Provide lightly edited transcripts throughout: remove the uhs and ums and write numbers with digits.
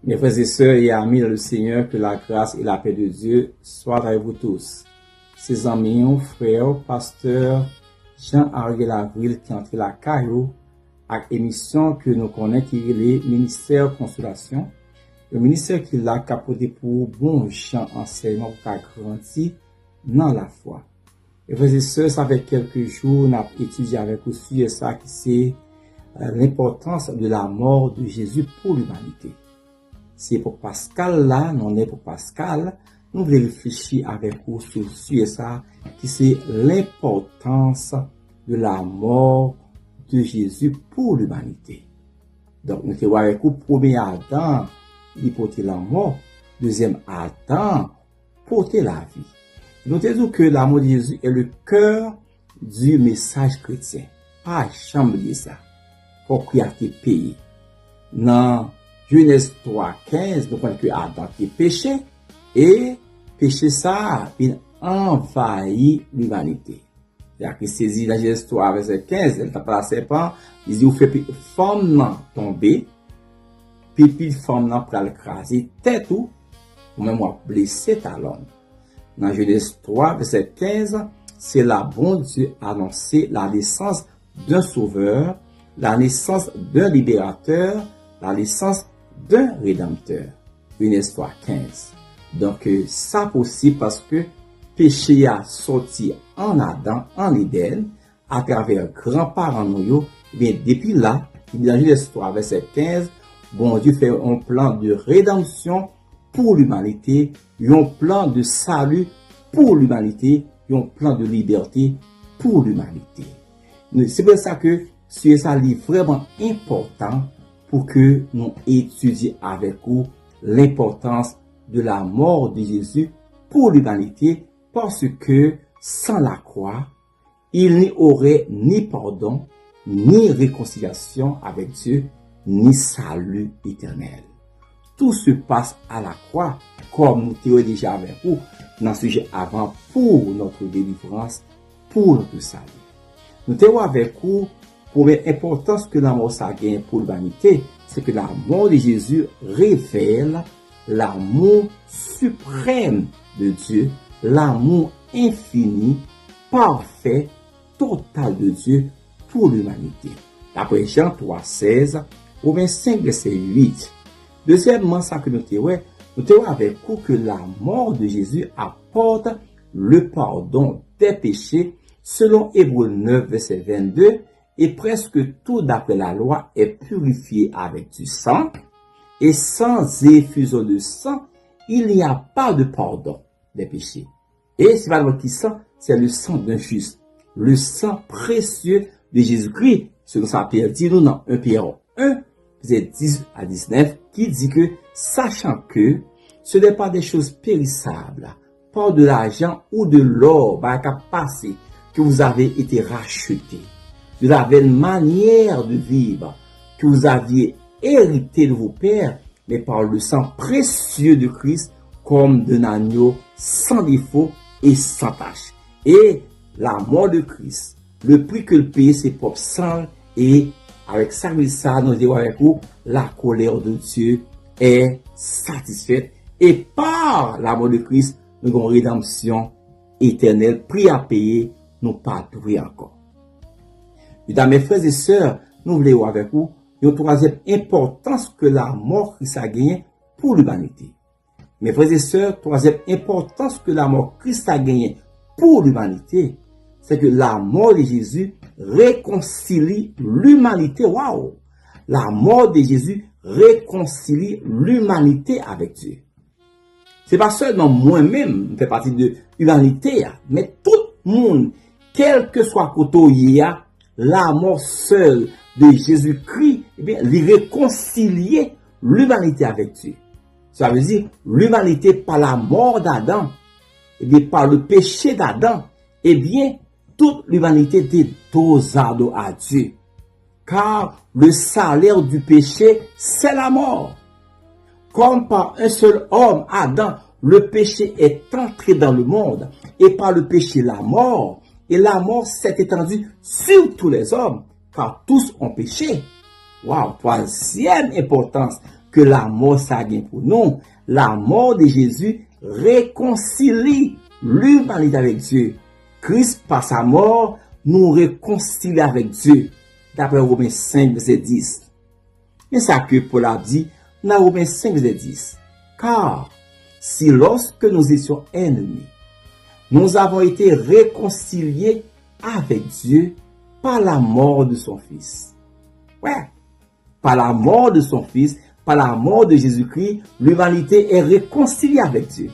Mes frères et sœurs et amis dans le Seigneur, que la grâce et la paix de Dieu soient avec vous tous. Ses amis, frères, pasteur Jean-Ariel Avril qui entre la caillou avec émission que nous connaissons qui est le ministère Consolation. Le ministère qui l'a capoté pour bon Jean enseignement pour grandir dans la foi. Et frères et sœurs, ça fait quelques jours, nous avons étudié avec vous sur ça qui c'est l'importance de la mort de Jésus pour l'humanité. C'est pour Pascal là, non est pour Pascal, nous voulons réfléchir avec vous sur ça, qui c'est l'importance de la mort de Jésus pour l'humanité. Donc, nous avons avec vous, premier Adam, il portait la mort, deuxième Adam, portait la vie. Nous avons dit que la mort de Jésus est le cœur du message chrétien. Pas jamais ça. Pour qu'il a été payé. Dans Genèse 3:15, nous connaissons que Adam qui péché et péché ça a envahi l'humanité. C'est-à-dire qu'il saisit la Genèse 3 verset 15, elle tape la serpent, il dit, vous faites femme nan tomber, puis femme nan pral craser tête ou même blessé talon. Dans Genèse 3 verset 15, c'est la bon Dieu annoncé la naissance d'un sauveur, la naissance d'un libérateur, la naissance d'un rédempteur. Genèse 3:15. Donc, ça possible parce que péché a sorti en Adam, en Éden, à travers grands-parents nous, bien, depuis là, dans Genèse 3, verset 15, bon Dieu fait un plan de rédemption pour l'humanité, un plan de salut pour l'humanité, un plan de liberté pour l'humanité. C'est pour ça que c'est ça est vraiment important pour que nous étudions avec vous l'importance de la mort de Jésus pour l'humanité, parce que sans la croix, il n'y aurait ni pardon, ni réconciliation avec Dieu, ni salut éternel. Tout se passe à la croix, comme nous t'avons déjà avec vous dans ce sujet avant, pour notre délivrance, pour notre salut. Nous t'avons avec vous pour l'importance que la mort ça gagne pour l'humanité, c'est que la mort de Jésus révèle l'amour suprême de Dieu, l'amour infini, parfait, total de Dieu pour l'humanité. D'après Jean 3:16, au 25 verset 8. Deuxièmement, ça que nous avons avec vous que la mort de Jésus apporte le pardon des péchés, selon Hébreux 9 verset 22, et presque tout d'après la loi est purifié avec du sang, et sans effusion de sang, il n'y a pas de pardon des péchés. Et c'est pas le sang, c'est le sang d'un juste, le sang précieux de Jésus-Christ, selon sa Pierre dit nous dans 1 Pierre 1, verset 10 à 19, qui dit que, sachant que ce n'est pas des choses périssables, pas de l'argent ou de l'or, passé, que vous avez été rachetés, de la belle manière de vivre que vous aviez hérité de vos pères, mais par le sang précieux de Christ, comme d'un agneau sans défaut et sans tache. Et la mort de Christ, le prix que le paye, c'est propre sang, et avec ça, nous disons avec vous, la colère de Dieu est satisfaite, et par la mort de Christ, nous avons une rédemption éternelle, prix à payer, nous pas trouver encore. Mesdames, mes frères et sœurs, nous voulons avec vous une troisième importance que la mort Christ a gagné pour l'humanité. Mes frères et sœurs, troisième importance que la mort Christ a gagné pour l'humanité, c'est que la mort de Jésus réconcilie l'humanité. Waouh! La mort de Jésus réconcilie l'humanité avec Dieu. C'est pas seulement moi-même, je fais partie de l'humanité, mais tout le monde, quel que soit côté, la mort seule de Jésus-Christ, eh bien, il réconcilier l'humanité avec Dieu. Ça veut dire, l'humanité par la mort d'Adam, eh bien, par le péché d'Adam, eh bien, toute l'humanité était dosado à Dieu. Car le salaire du péché, c'est la mort. Comme par un seul homme, Adam, le péché est entré dans le monde, et par le péché, la mort, et la mort s'est étendue sur tous les hommes, car tous ont péché. Wow, troisième importance que la mort ça gagne pour nous. La mort de Jésus réconcilie l'humanité avec Dieu. Christ, par sa mort, nous réconcilie avec Dieu. D'après Romains 5, verset 10. Et ça que Paul a dit dans Romains 5, verset 10. Car si lorsque nous étions ennemis, nous avons été réconciliés avec Dieu par la mort de son Fils. Ouais, par la mort de son Fils, par la mort de Jésus-Christ, l'humanité est réconciliée avec Dieu.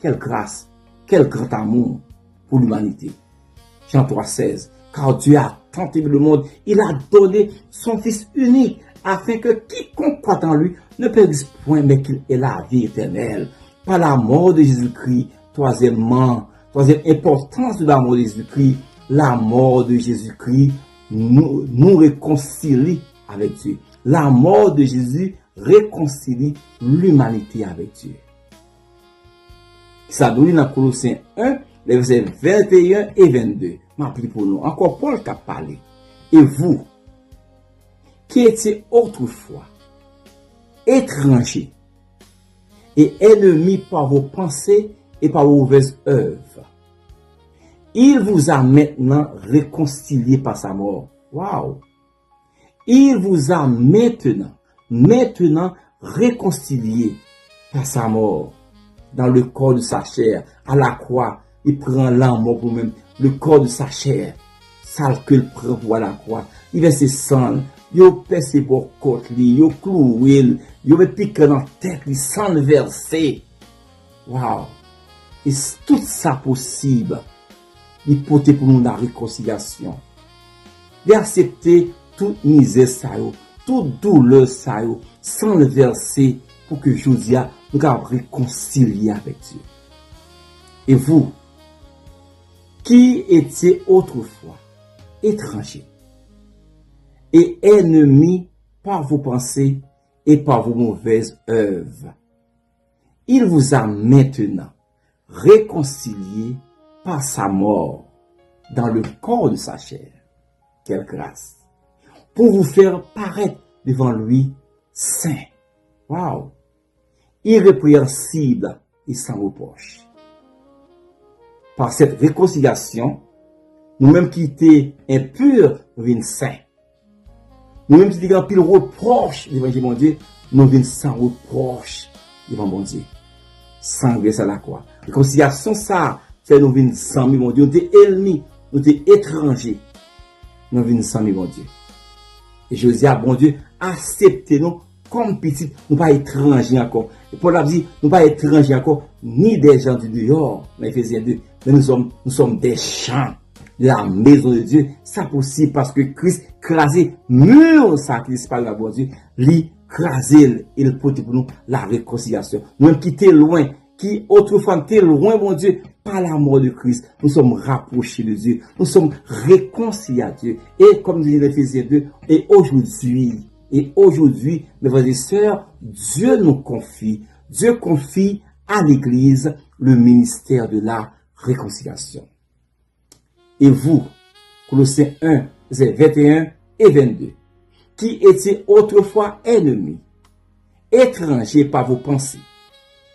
Quelle grâce, quel grand amour pour l'humanité. Jean 3,16. Car Dieu a tant aimé le monde, il a donné son Fils unique, afin que quiconque croit en lui ne périsse point, mais qu'il ait la vie éternelle. Par la mort de Jésus-Christ, troisième importance de la mort de Jésus-Christ, la mort de Jésus-Christ nous réconcilie avec Dieu. La mort de Jésus réconcilie l'humanité avec Dieu. Ça nous dit dans Colossiens 1, les versets 21 et 22. M'appelez pour nous. Encore Paul qui a parlé. Et vous, qui étiez autrefois étrangers et ennemis par vos pensées et par vos mauvaises œuvres, il vous a maintenant réconcilié par sa mort. Waouh! Il vous a maintenant réconcilié par sa mort dans le corps de sa chair. À la croix, il prend l'amour pour lui-même, le corps de sa chair, sale que le prend pour la croix. Il va se sang, il pèse pour côte, il cloué, il met pique dans la tête, il sang versé. Waouh! Et tout ça possible. Il portait pour nous la réconciliation. D'accepter toute misère ça, toute douleur ça, sans le verser pour que Josia nous réconcilier avec Dieu. Et vous, qui étiez autrefois étrangers et ennemis par vos pensées et par vos mauvaises œuvres, il vous a maintenant réconcilié par sa mort dans le corps de sa chair. Quelle grâce! Pour vous faire paraître devant lui saint. Waouh! Irrépréhensible et sans reproche. Par cette réconciliation, nous-mêmes qui étions impurs, nous venons saints. Nous-mêmes qui étions pile reproche devant mon Dieu, nous venons sans reproche devant mon Dieu. Sans grâce à la croix. Réconciliation, ça, c'est nous venons sans mon Dieu. Nous étions ennemis, nous étions étrangers. Nous venons sans mon Dieu. Et je dis à bon Dieu, acceptez-nous comme petits, nous pas étrangers encore. Et Paul a dit, nous pas étrangers encore, ni des gens du dehors, dans Ephésiens 2, mais nous sommes des champs de la maison de Dieu. C'est possible parce que Christ crasé mur sacrifice par la bon Dieu, lui crasé, il porte pour nous la réconciliation. Nous qui étions loin, qui autrefois étaient loin, mon Dieu, par la mort de Christ, nous sommes rapprochés de Dieu, nous sommes réconciliés à Dieu. Et comme dit l'Éphésiens 2, et aujourd'hui, mes frères et sœurs, Dieu confie à l'Église le ministère de la réconciliation. Et vous, Colossiens 1, versets 21 et 22, qui étiez autrefois ennemis, étrangers par vos pensées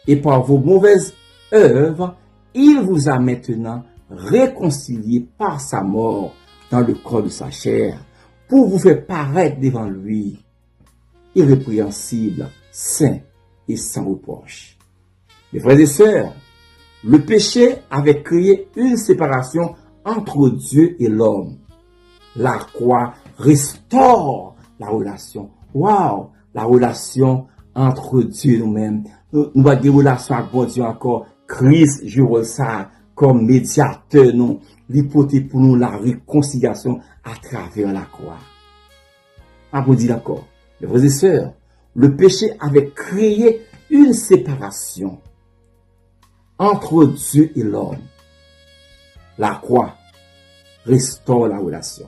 et par vos mauvaises œuvres, il vous a maintenant réconcilié par sa mort dans le corps de sa chair, pour vous faire paraître devant lui, irrépréhensible, saint et sans reproche. Mes frères et sœurs, le péché avait créé une séparation entre Dieu et l'homme. La croix restaure la relation. Waouh! La relation entre Dieu et nous-mêmes. Nous avons des relations avec bon Dieu encore. Christ joue ça comme médiateur, nous, l'hypothèse pour nous la réconciliation à travers la croix. Ah, vous dites d'accord. Mes frères et sœurs, le péché avait créé une séparation entre Dieu et l'homme. La croix restaure la relation.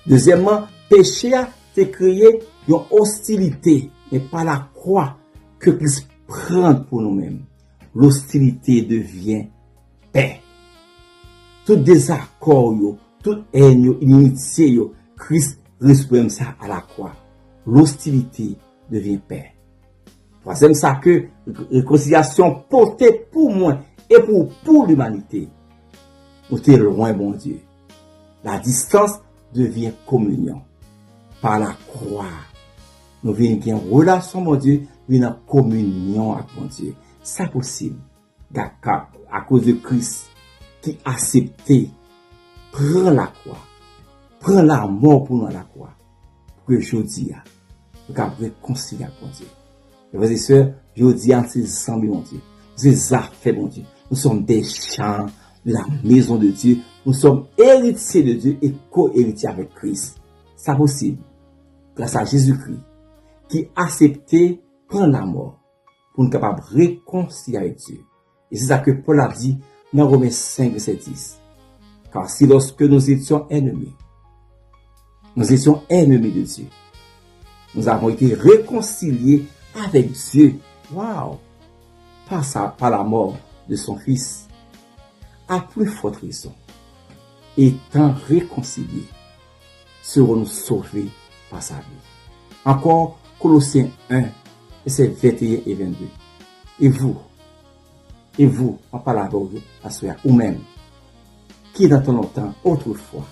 Deuxièmement, péché a créé une hostilité, mais pas la croix que Christ prend pour nous-mêmes. L'hostilité devient paix. Tout désaccord, toute haine, inimitié, Christ résume ça à la croix. L'hostilité devient paix. Troisième, ça que réconciliation portée pour moi et pour l'humanité. Nous sommes loin, bon Dieu. La distance devient communion. Par la croix, nous venons en relation, mon Dieu, nous venons en communion avec mon Dieu. C'est possible. D'accord, à cause de Christ qui a accepté, prend la croix, prend la mort pour nous à la croix, pour que je dis, nous avons réconcilié avec mon Dieu. Et frères et sœurs, je dis à ces amis, mon Dieu, ces affaires, mon Dieu, nous sommes des champs de la maison de Dieu, nous sommes héritiers de Dieu et co-héritiers avec Christ. C'est possible, grâce à Jésus-Christ, qui a accepté prendre la mort pour nous capables de réconcilier avec Dieu. Et c'est ça que Paul a dit dans Romains 5, verset 10. Car si lorsque nous étions ennemis de Dieu, nous avons été réconciliés avec Dieu. Waouh! Par la mort de son Fils. À plus forte raison, étant réconciliés, serons-nous sauvés par sa vie. Encore, Colossiens 1, verset 21 et 22. Et vous, en parlant à soi, ou même, qui dans ton temps, autrefois,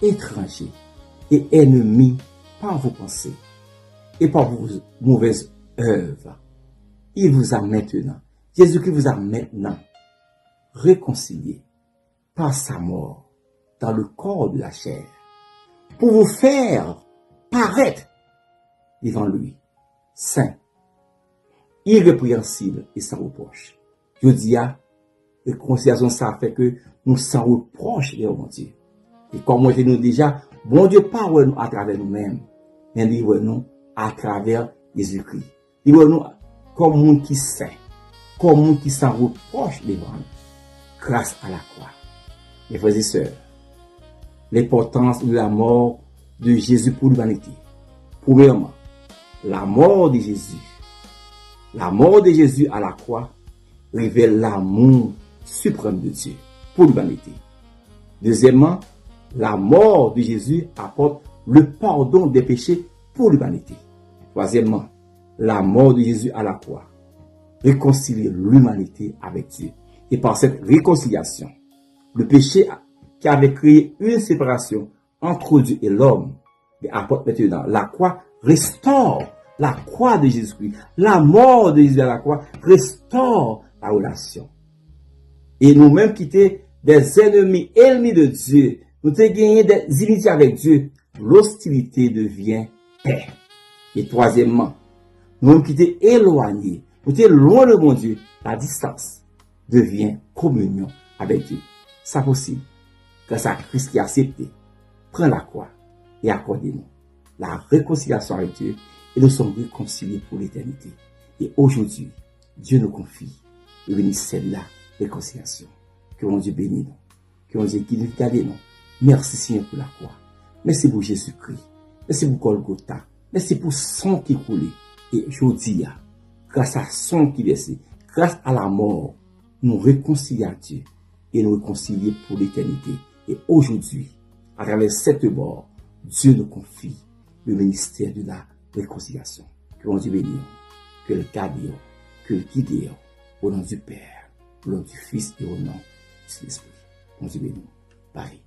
étrangers et ennemis par vos pensées et par vos mauvaises œuvres, il vous a maintenant, Jésus-Christ vous a maintenant réconcilié par sa mort dans le corps de la chair pour vous faire paraître devant lui, saint, irrépréhensible et sans reproche. Je dis à réconciliation, ça fait que nous sans reproche devant mon Dieu. Et comme moi je nous déjà, bon Dieu parle nous à travers nous-mêmes, mais livre-nous à travers Jésus-Christ. Livre-nous comme monde qui saint, comme monde qui sans reproche devant nous, grâce à la croix. Mes frères et sœurs, l'importance de la mort de Jésus pour l'humanité. Premièrement, la mort de Jésus. La mort de Jésus à la croix révèle l'amour suprême de Dieu pour l'humanité. Deuxièmement, la mort de Jésus apporte le pardon des péchés pour l'humanité. Troisièmement, la mort de Jésus à la croix réconcilie l'humanité avec Dieu. Et par cette réconciliation, le péché qui avait créé une séparation entre Dieu et l'homme apporte maintenant la croix restaure la croix de Jésus-Christ. La mort de Jésus à la croix restaure la relation. Et nous-mêmes qui étions des ennemis de Dieu, nous avons gagné des inimitiés avec Dieu, l'hostilité devient paix. Et troisièmement, nous-mêmes qui étions éloignés, nous étions loin de mon Dieu, la distance devient communion avec Dieu. C'est possible. Grâce à Christ qui a accepté, prend la croix et accorde-nous la réconciliation avec Dieu et nous sommes réconciliés pour l'éternité. Et aujourd'hui, Dieu nous confie le ministère de la réconciliation. Que mon Dieu bénisse nous. Que mon Dieu guide nous. Merci Seigneur pour la croix. Merci pour Jésus-Christ. Merci pour Golgotha. Merci pour son qui coulait. Et aujourd'hui, grâce à son qui versé, grâce à la mort, nous réconcilions à Dieu et nous réconcilier pour l'éternité. Et aujourd'hui, à travers cette mort, Dieu nous confie le ministère de la réconciliation. Que mon Dieu bénisse, que le garde, que le guide, au nom du Père, au nom du Fils et au nom du Saint-Esprit. Mon Dieu bénisse. Bye.